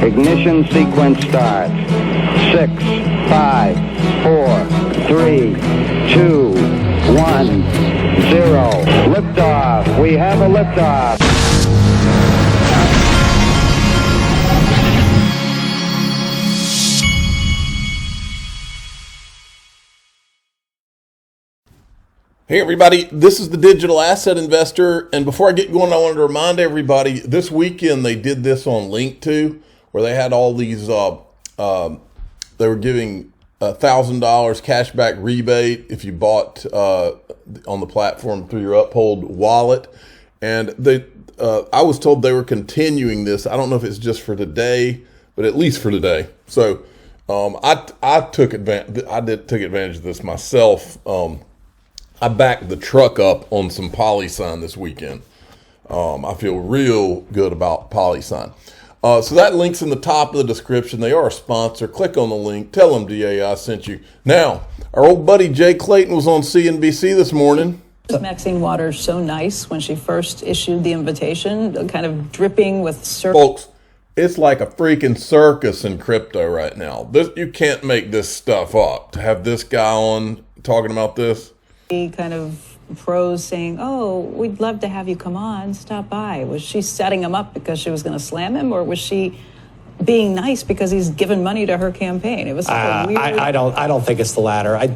Ignition sequence starts. 6, 5, 4, 3, 2, 1, 0. Liftoff. We have a liftoff. Hey everybody, this is the Digital Asset Investor, and before I get going, I wanted to remind everybody, this weekend they did this on Link2, where they had all these, they were giving $1,000 cashback rebate if you bought on the platform through your Uphold wallet, and they, I was told they were continuing this. I don't know if it's just for today, but at least for today. So I took advantage of this myself. I backed the truck up on some PolySign this weekend. I feel real good about PolySign. So that link's in the top of the description. They are a sponsor. Click on the link. Tell them DAI sent you. Now, our old buddy Jay Clayton was on CNBC this morning. Maxine Waters so nice when she first issued the invitation, kind of dripping with Folks, it's like a freaking circus in crypto right now. You can't make this stuff up. To have this guy on talking about this. Kind of pros saying, oh, we'd love to have you come on, stop by. Was she setting him up because she was going to slam him, or was she being nice because he's given money to her campaign? It was like a weird... I don't think it's the latter. I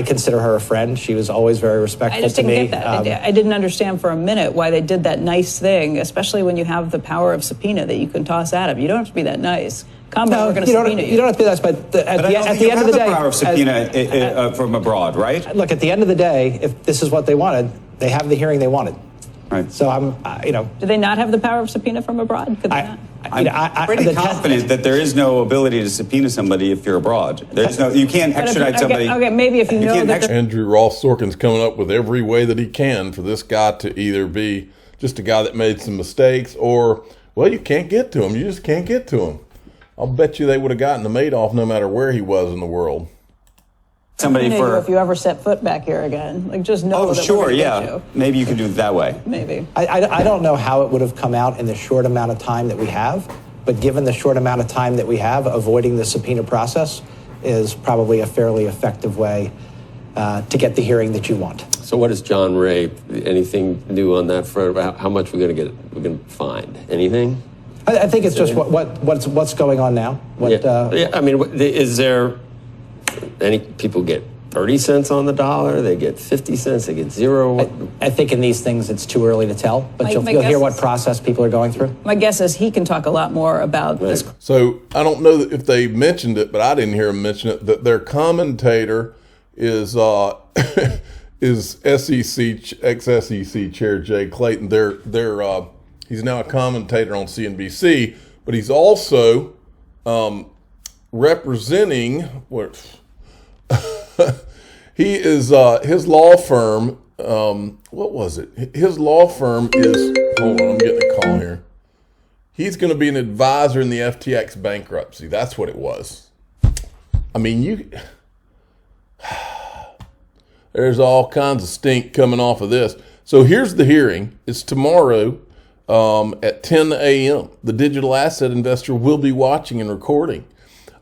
consider her a friend. She was always very respectful to me. I just didn't get that. I didn't understand for a minute why they did that nice thing, especially when you have the power of subpoena that you can toss at him. You don't have to be that nice. We're going to subpoena you. You don't have to be that nice, but at the end of the day, power of subpoena from abroad, right? Look, at the end of the day, if this is what they wanted, they have the hearing they wanted. Right. So Do they not have the power of subpoena from abroad? Could they not? I'm pretty confident that there is no ability to subpoena somebody if you're abroad. There's no, you can't extradite somebody. Okay, maybe if you know that. Andrew Ross Sorkin's coming up with every way that he can for this guy to either be just a guy that made some mistakes, or, well, you can't get to him. You just can't get to him. I'll bet you they would have gotten the Madoff no matter where he was in the world. Somebody for if you ever set foot back here again, like just know. Oh, that sure, we're yeah. you. Maybe you could do it that way. Maybe. I don't know how it would have come out in the short amount of time that we have, but given the short amount of time that we have, avoiding the subpoena process is probably a fairly effective way to get the hearing that you want. So what is John Ray? Anything new on that front? How much we're going to get? We're going to find anything? I think it's just what's going on now. Yeah, I mean, is there any people get 30 cents on the dollar? They get 50 cents? They get zero? I think in these things it's too early to tell, but you'll hear what process people are going through. My guess is he can talk a lot more about this. So I don't know if they mentioned it, but I didn't hear him mention it, that their commentator is ex-SEC Chair Jay Clayton. He's now a commentator on CNBC, but he's also representing what he is. His law firm. What was it? His law firm is. Hold on, I'm getting a call here. He's going to be an advisor in the FTX bankruptcy. That's what it was. I mean, there's all kinds of stink coming off of this. So here's the hearing. It's tomorrow. At 10 a.m. The Digital Asset Investor will be watching and recording.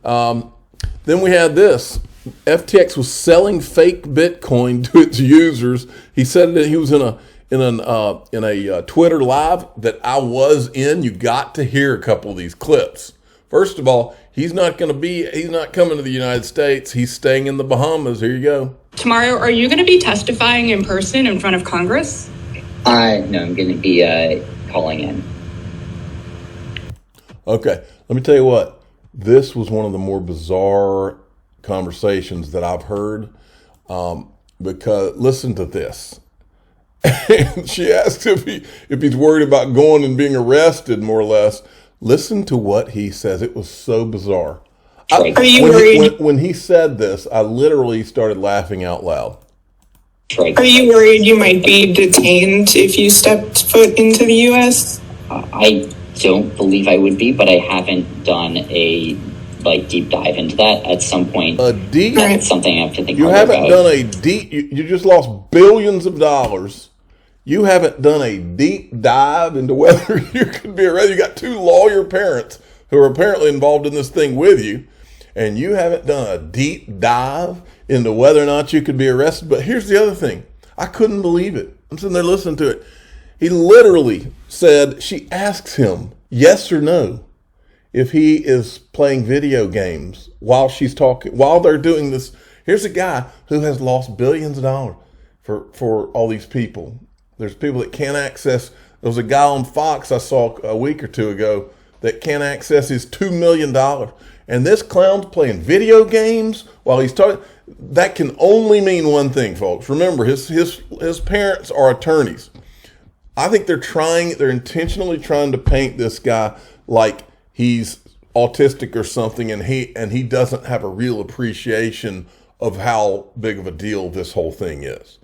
Then we had this. FTX was selling fake Bitcoin to its users. He said that he was in a Twitter live that I was in. You got to hear a couple of these clips. First of all, he's not coming to the United States. He's staying in the Bahamas. Here you go. Tomorrow, are you going to be testifying in person in front of Congress? No, I'm going to be calling in. Okay, let me tell you what. This was one of the more bizarre conversations that I've heard, because listen to this. And she asked if he's worried about going and being arrested, more or less. Listen to what he says. It was so bizarre. Are you worried? When he said this, I literally started laughing out loud. Are you worried you might be detained if you stepped foot into the U.S.? I don't believe I would be, but I haven't done a deep dive into that. At some point, that's something I have to think you about. haven't done a deep. You just lost billions of dollars You haven't done a deep dive into whether you could be arrested. You got 2 lawyer parents who are apparently involved in this thing with you, and you haven't done a deep dive into whether or not you could be arrested. But here's the other thing. I couldn't believe it. I'm sitting there listening to it. He literally said, she asks him yes or no if he is playing video games while she's talking, while they're doing this. Here's a guy who has lost billions of dollars for all these people. There's people that can't access. There was a guy on Fox I saw a week or 2 ago that can't access his $2 million. And this clown's playing video games while he's talking. That can only mean one thing, folks. Remember, his parents are attorneys. I think they're intentionally trying to paint this guy like he's autistic or something, and he doesn't have a real appreciation of how big of a deal this whole thing is.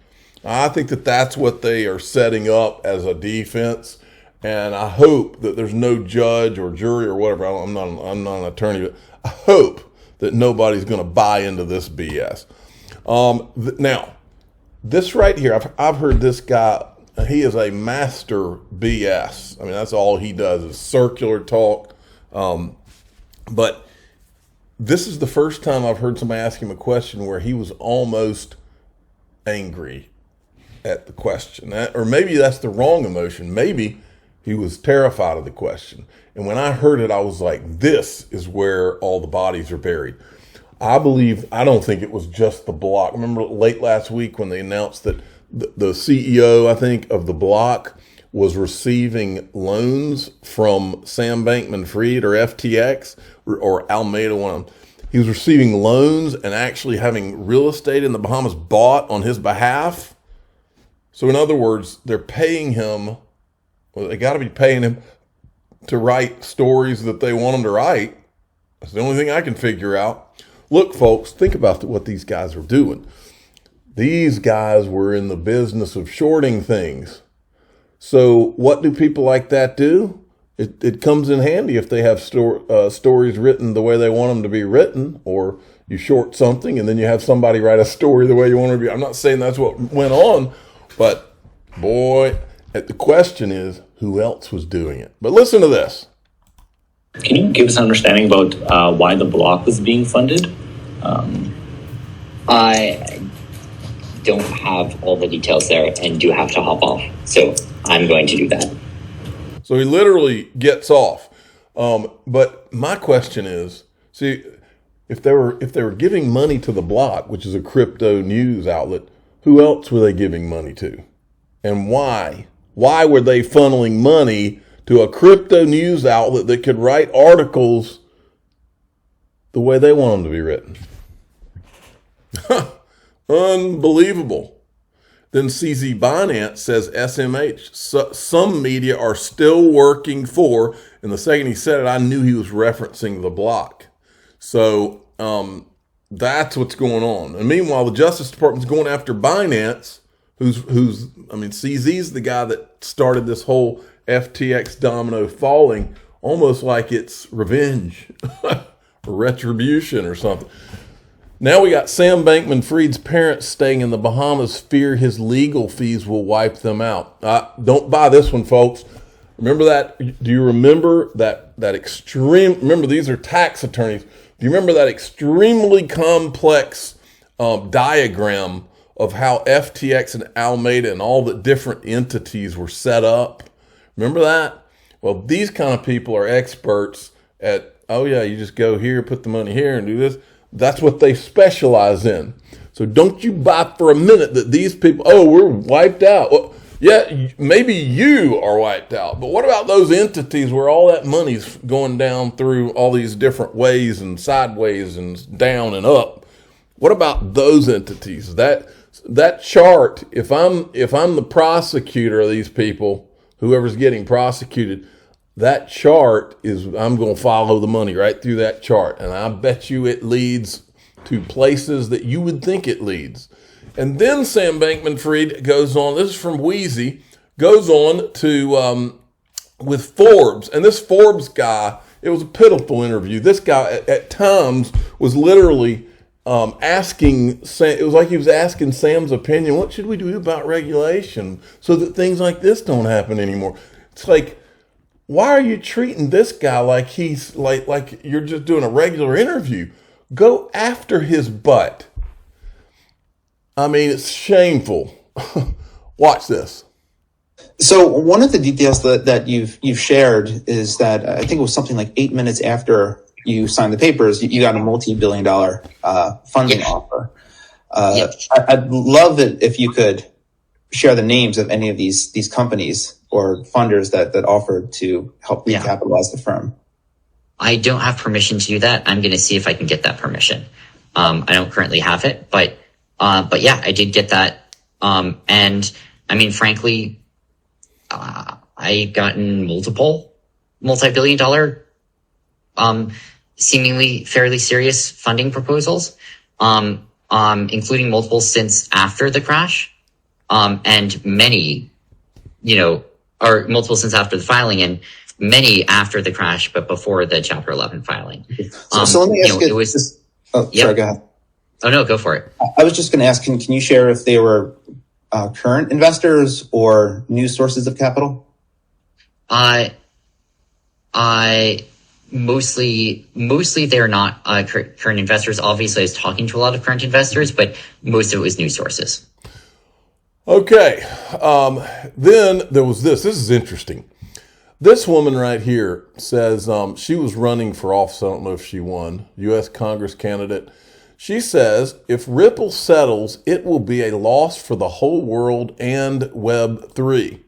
I think that that's what they are setting up as a defense, and I hope that there's no judge or jury or whatever. I'm not an attorney, but I hope that nobody's going to buy into this BS. Now, this right here, I've heard this guy. He is a master BS. I mean, that's all he does is circular talk. But this is the first time I've heard somebody ask him a question where he was almost angry at the question. Or maybe that's the wrong emotion. Maybe he was terrified of the question. And when I heard it, I was like, this is where all the bodies are buried. I don't think it was just the block. Remember late last week when they announced that the CEO, I think, of the block was receiving loans from Sam Bankman-Fried or FTX or Alameda, one of them. He was receiving loans and actually having real estate in the Bahamas bought on his behalf. So in other words, they're paying him, well, they got to be paying him to write stories that they want him to write. That's the only thing I can figure out. Look, folks, think about what these guys are doing. These guys were in the business of shorting things. So what do people like that do? It comes in handy if they have stories written the way they want them to be written, or you short something and then you have somebody write a story the way you want it to be. I'm not saying that's what went on, but boy, the question is who else was doing it. But listen to this. Can you give us an understanding about why the block was being funded? I don't have all the details there and do have to hop off. So I'm going to do that. So he literally gets off. But my question is, see, if they were giving money to the block, which is a crypto news outlet, who else were they giving money to? And why? Why were they funneling money to a crypto news outlet that could write articles the way they want them to be written? Unbelievable. Then CZ Binance says SMH. Some media are still working for, and the second he said it, I knew he was referencing the block. So that's what's going on. And meanwhile, the Justice Department's going after Binance, CZ's the guy that started this whole FTX domino falling, almost like it's revenge or retribution or something. Now we got Sam Bankman-Fried's parents staying in the Bahamas fear his legal fees will wipe them out. Don't buy this one, folks. Remember that? Do you remember that extreme? Remember, these are tax attorneys. Do you remember that extremely complex diagram of how FTX and Alameda and all the different entities were set up? Remember that? Well, these kind of people are experts at, you just go here, put the money here and do this. That's what they specialize in. So don't you buy for a minute that these people, we're wiped out. Well, yeah, maybe you are wiped out. But what about those entities where all that money's going down through all these different ways and sideways and down and up? What about those entities? That chart, if I'm the prosecutor of these people, whoever's getting prosecuted, that chart is, I'm going to follow the money right through that chart. And I bet you it leads to places that you would think it leads. And then Sam Bankman-Fried goes on, this is from Wheezy, goes on to, with Forbes. And this Forbes guy, it was a pitiful interview. This guy at times was literally asking Sam, it was like he was asking Sam's opinion. What should we do about regulation so that things like this don't happen anymore? It's like, why are you treating this guy like he's like you're just doing a regular interview? Go after his butt. I mean, it's shameful. Watch this. So one of the details that you've shared is that I think it was something like 8 minutes after you signed the papers, you got a multi-billion-dollar funding offer. I'd love it if you could share the names of any of these companies or funders that offered to help recapitalize the firm. I don't have permission to do that. I'm going to see if I can get that permission. I don't currently have it, but yeah, I did get that. And I mean, frankly, I've gotten multiple multi-billion-dollar, seemingly fairly serious funding proposals, including multiple since after the crash, and many, or multiple since after the filing, and many after the crash, but before the Chapter 11 filing. So let me ask you, sorry, go ahead. Oh no, go for it. I was just going to ask, can you share if they were current investors or new sources of capital? Mostly they're not current investors. Obviously, I was talking to a lot of current investors, but most of it was new sources. Okay. Then there was this. This is interesting. This woman right here says she was running for office. I don't know if she won. U.S. Congress candidate. She says, if Ripple settles, it will be a loss for the whole world and Web3.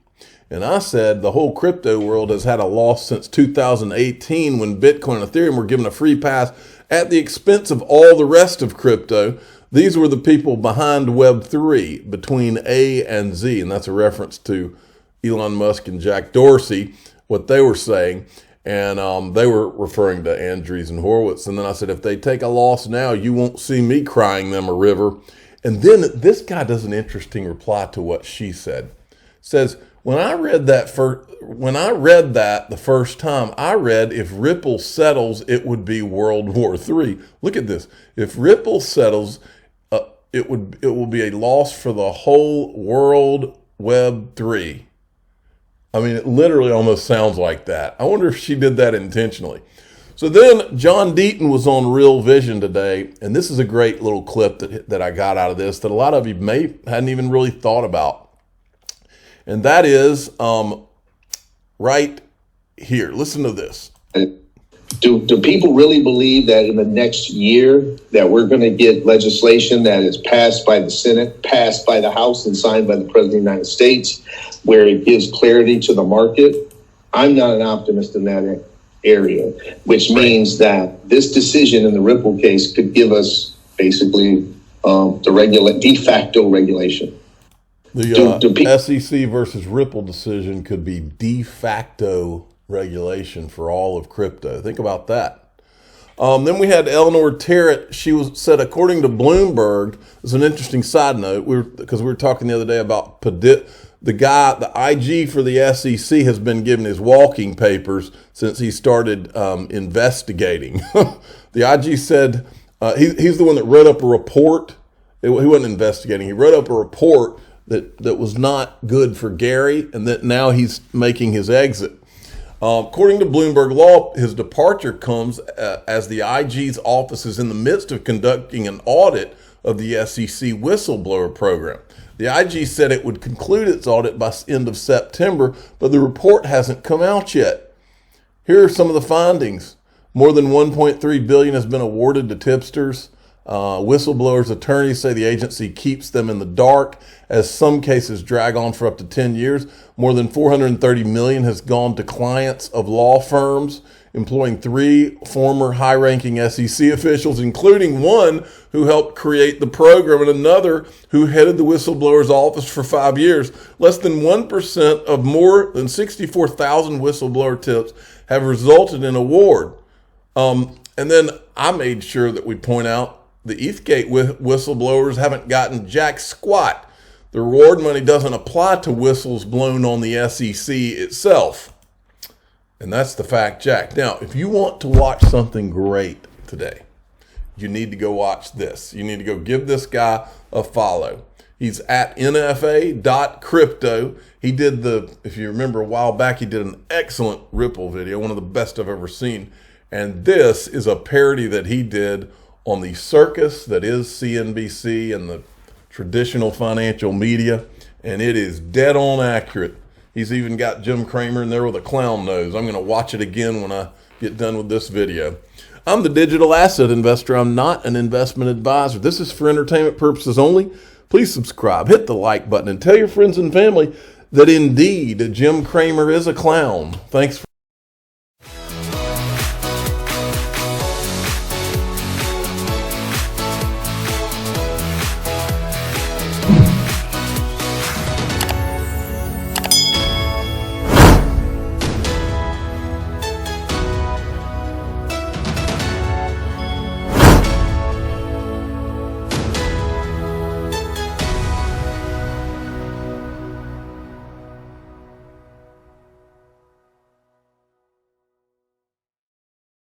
And I said the whole crypto world has had a loss since 2018 when Bitcoin and Ethereum were given a free pass at the expense of all the rest of crypto. These were the people behind Web3, between A and Z. And that's a reference to Elon Musk and Jack Dorsey, what they were saying. And they were referring to Andreessen Horowitz. And then I said, if they take a loss now, you won't see me crying them a river. And then this guy does an interesting reply to what she said. Says, when I read that the first time, I read if Ripple settles, it would be World War III. Look at this. If Ripple settles, it will be a loss for the whole world, Web3. I mean, it literally almost sounds like that. I wonder if she did that intentionally. So then John Deaton was on Real Vision today, and this is a great little clip that I got out of this that a lot of you hadn't even really thought about. And that is right here. Listen to this. Do people really believe that in the next year that we're going to get legislation that is passed by the Senate, passed by the House, and signed by the President of the United States, where it gives clarity to the market? I'm not an optimist in that area, which means that this decision in the Ripple case could give us basically the de facto regulation. The SEC versus Ripple decision could be de facto regulation for all of crypto. Think about that. Then we had Eleanor Terrett. She said, according to Bloomberg, it's an interesting side note, because we were talking the other day about the IG for the SEC has been given his walking papers since he started investigating. The IG said he's the one that wrote up a report. He wasn't investigating. He wrote up a report that was not good for Gary, and that now he's making his exit. According to Bloomberg Law, his departure comes as the IG's office is in the midst of conducting an audit of the SEC whistleblower program. The IG said it would conclude its audit by end of September, but the report hasn't come out yet. Here are some of the findings. More than $1.3 billion has been awarded to tipsters. Whistleblowers' attorneys say the agency keeps them in the dark, as some cases drag on for up to 10 years. More than $430 million has gone to clients of law firms, employing 3 former high-ranking SEC officials, including one who helped create the program and another who headed the whistleblower's office for 5 years. Less than 1% of more than 64,000 whistleblower tips have resulted in award. And then I made sure that we point out the ETHgate whistleblowers haven't gotten jack squat. The reward money doesn't apply to whistles blown on the SEC itself. And that's the fact, Jack. Now, if you want to watch something great today, you need to go watch this. You need to go give this guy a follow. He's at nfa.crypto. He did if you remember a while back, he did an excellent Ripple video, one of the best I've ever seen. And this is a parody that he did on the circus that is CNBC and the traditional financial media. And it is dead on accurate. He's even got Jim Cramer in there with a clown nose. I'm going to watch it again when I get done with this video. I'm the digital asset investor. I'm not an investment advisor. This is for entertainment purposes only. Please subscribe, hit the like button, and tell your friends and family that indeed Jim Cramer is a clown. Thanks for